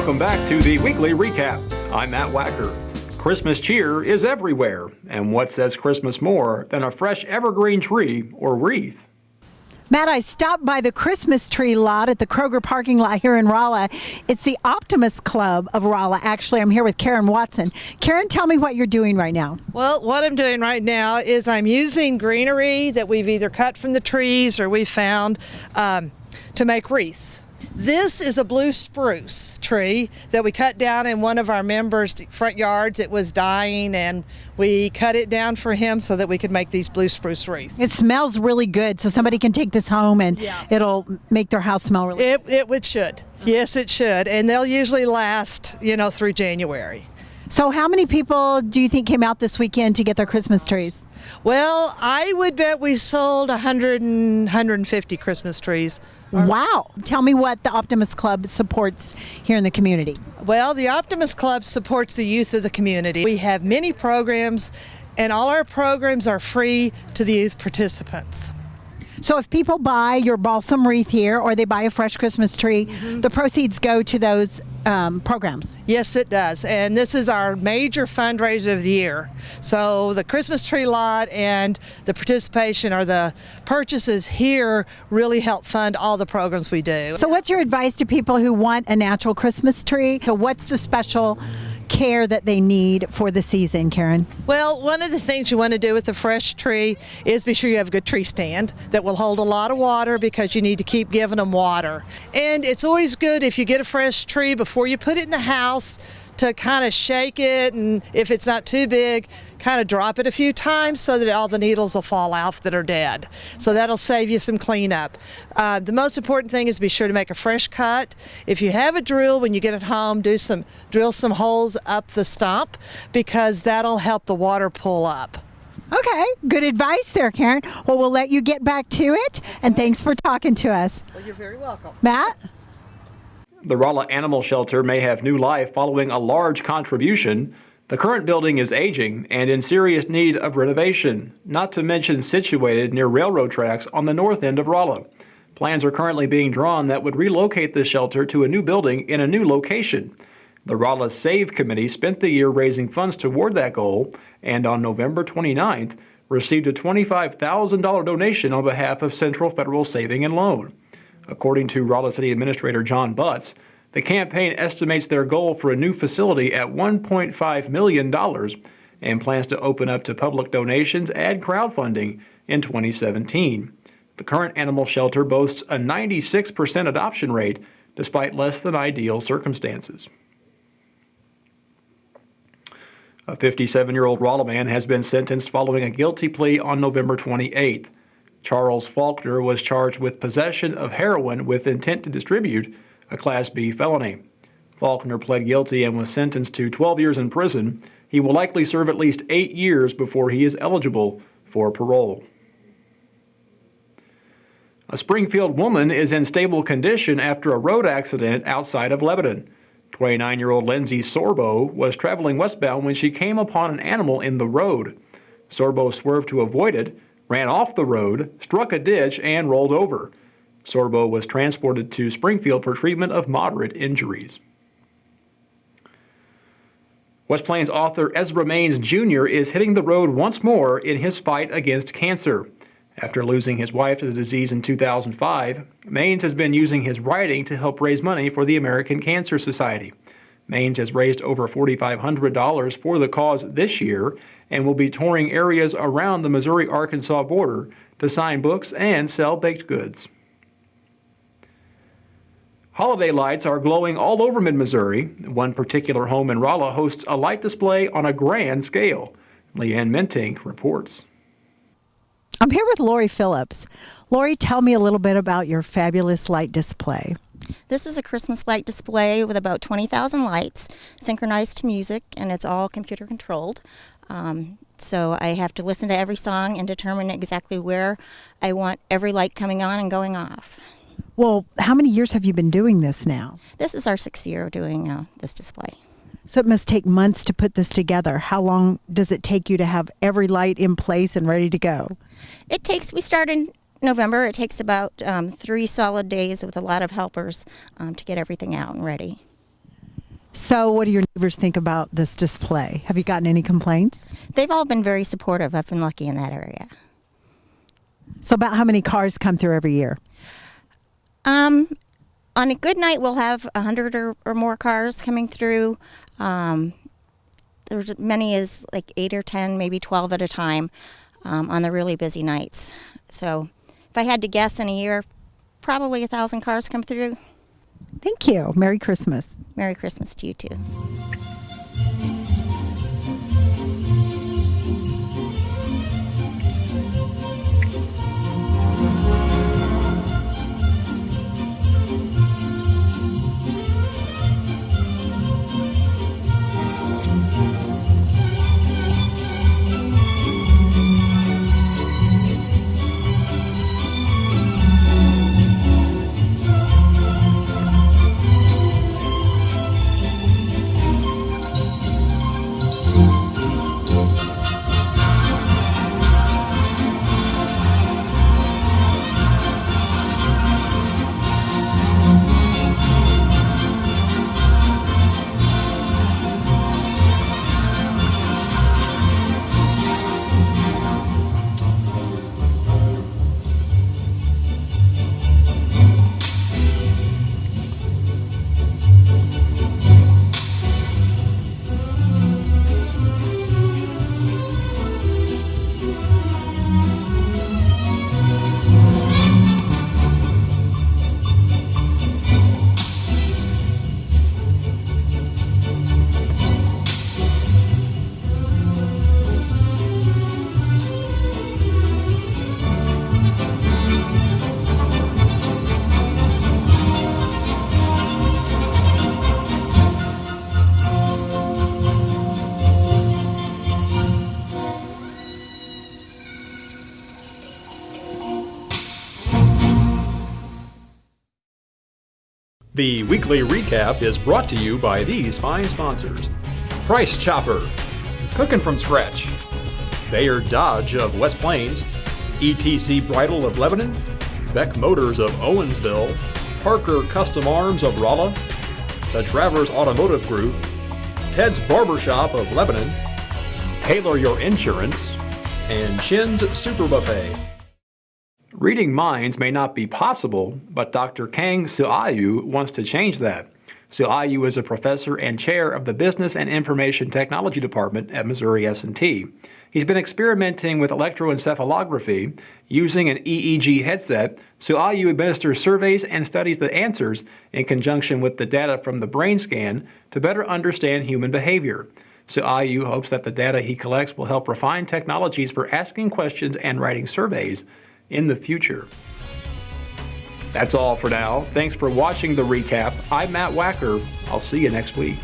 Welcome back to the weekly recap. I'm Matt Wacker. Christmas cheer is everywhere, and what says Christmas more than a fresh evergreen tree or wreath? Matt, I stopped by the Christmas tree lot at the Kroger parking lot here in Rolla. It's the Optimist Club of Rolla. Actually, I'm here with Karen Watson. Karen, tell me what you're doing right now. Well, what I'm doing right now is I'm using greenery that we've either cut from the trees or we found to make wreaths. This is a blue spruce tree that we cut down in one of our members' front yards. It was dying, and we cut it down for him so that we could make these blue spruce wreaths. It smells really good, so somebody can take this home and it'll make their house smell really good. It should. Yes, it should. And they'll usually last, through January. So how many people do you think came out this weekend to get their Christmas trees? Well, I would bet we sold 150 Christmas trees. Wow. Tell me what the Optimist Club supports here in the community. Well, the Optimist Club supports the youth of the community. We have many programs, and all our programs are free to the youth participants. So if people buy your balsam wreath here or they buy a fresh Christmas tree, the proceeds go to those programs. Yes, it does. And this is our major fundraiser of the year. So the Christmas tree lot and the participation or the purchases here really help fund all the programs we do. So what's your advice to people who want a natural Christmas tree? So what's the special care that they need for the season, Karen? Well, one of the things you want to do with a fresh tree is be sure you have a good tree stand that will hold a lot of water, because you need to keep giving them water. And it's always good if you get a fresh tree before you put it in the house to kind of shake it, and if it's not too big, kind of drop it a few times so that all the needles will fall off that are dead. So that'll save you some cleanup. The most important thing is be sure to make a fresh cut. If you have a drill, when you get it home, drill some holes up the stump, because that'll help the water pull up. Okay, good advice there, Karen. Well, we'll let you get back to it, and thanks for talking to us. Well, you're very welcome. Matt? The Rolla Animal Shelter may have new life following a large contribution. The current building is aging and in serious need of renovation, not to mention situated near railroad tracks on the north end of Rolla. Plans are currently being drawn that would relocate the shelter to a new building in a new location. The Rolla Save Committee spent the year raising funds toward that goal, and on November 29th, received a $25,000 donation on behalf of Central Federal Saving and Loan. According to Rolla City Administrator John Butts, the campaign estimates their goal for a new facility at $1.5 million and plans to open up to public donations and crowdfunding in 2017. The current animal shelter boasts a 96% adoption rate despite less than ideal circumstances. A 57-year-old Rollo man has been sentenced following a guilty plea on November 28th. Charles Faulkner was charged with possession of heroin with intent to distribute, a Class B felony. Faulkner pled guilty and was sentenced to 12 years in prison. He will likely serve at least 8 years before he is eligible for parole. A Springfield woman is in stable condition after a road accident outside of Lebanon. 29-year-old Lindsay Sorbo was traveling westbound when she came upon an animal in the road. Sorbo swerved to avoid it, ran off the road, struck a ditch, and rolled over. Sorbo was transported to Springfield for treatment of moderate injuries. West Plains author Ezra Maines Jr. is hitting the road once more in his fight against cancer. After losing his wife to the disease in 2005, Maines has been using his writing to help raise money for the American Cancer Society. Maines has raised over $4,500 for the cause this year and will be touring areas around the Missouri-Arkansas border to sign books and sell baked goods. Holiday lights are glowing all over mid-Missouri. One particular home in Rolla hosts a light display on a grand scale. Leanne Mentink reports. I'm here with Lori Phillips. Lori, tell me a little bit about your fabulous light display. This is a Christmas light display with about 20,000 lights, synchronized to music, and it's all computer controlled. So I have to listen to every song and determine exactly where I want every light coming on and going off. Well, how many years have you been doing this now? This is our 6th year doing this display. So it must take months to put this together. How long does it take you to have every light in place and ready to go? We start in November. It takes about 3 solid days with a lot of helpers to get everything out and ready. So what do your neighbors think about this display? Have you gotten any complaints? They've all been very supportive. I've been lucky in that area. So about how many cars come through every year? On a good night, we'll have 100 or more cars coming through. There's many as like 8 or 10, maybe 12 at a time on the really busy nights. So if I had to guess in a year, probably 1,000 cars come through. Thank you. Merry Christmas. Merry Christmas to you too. The weekly recap is brought to you by these fine sponsors. Price Chopper, cooking from scratch. Bayard Dodge of West Plains, ETC Bridal of Lebanon, Beck Motors of Owensville, Parker Custom Arms of Rolla, the Travers Automotive Group, Ted's Barbershop of Lebanon, Tailor Your Insurance, and Chin's Super Buffet. Reading minds may not be possible, but Dr. Kang Suayu wants to change that. Suayu is a professor and chair of the Business and Information Technology Department at Missouri S&T. He's been experimenting with electroencephalography. Using an EEG headset, Suayu administers surveys and studies the answers in conjunction with the data from the brain scan to better understand human behavior. Suayu hopes that the data he collects will help refine technologies for asking questions and writing surveys in the future. That's all for now. Thanks for watching the recap. I'm Matt Wacker. I'll see you next week.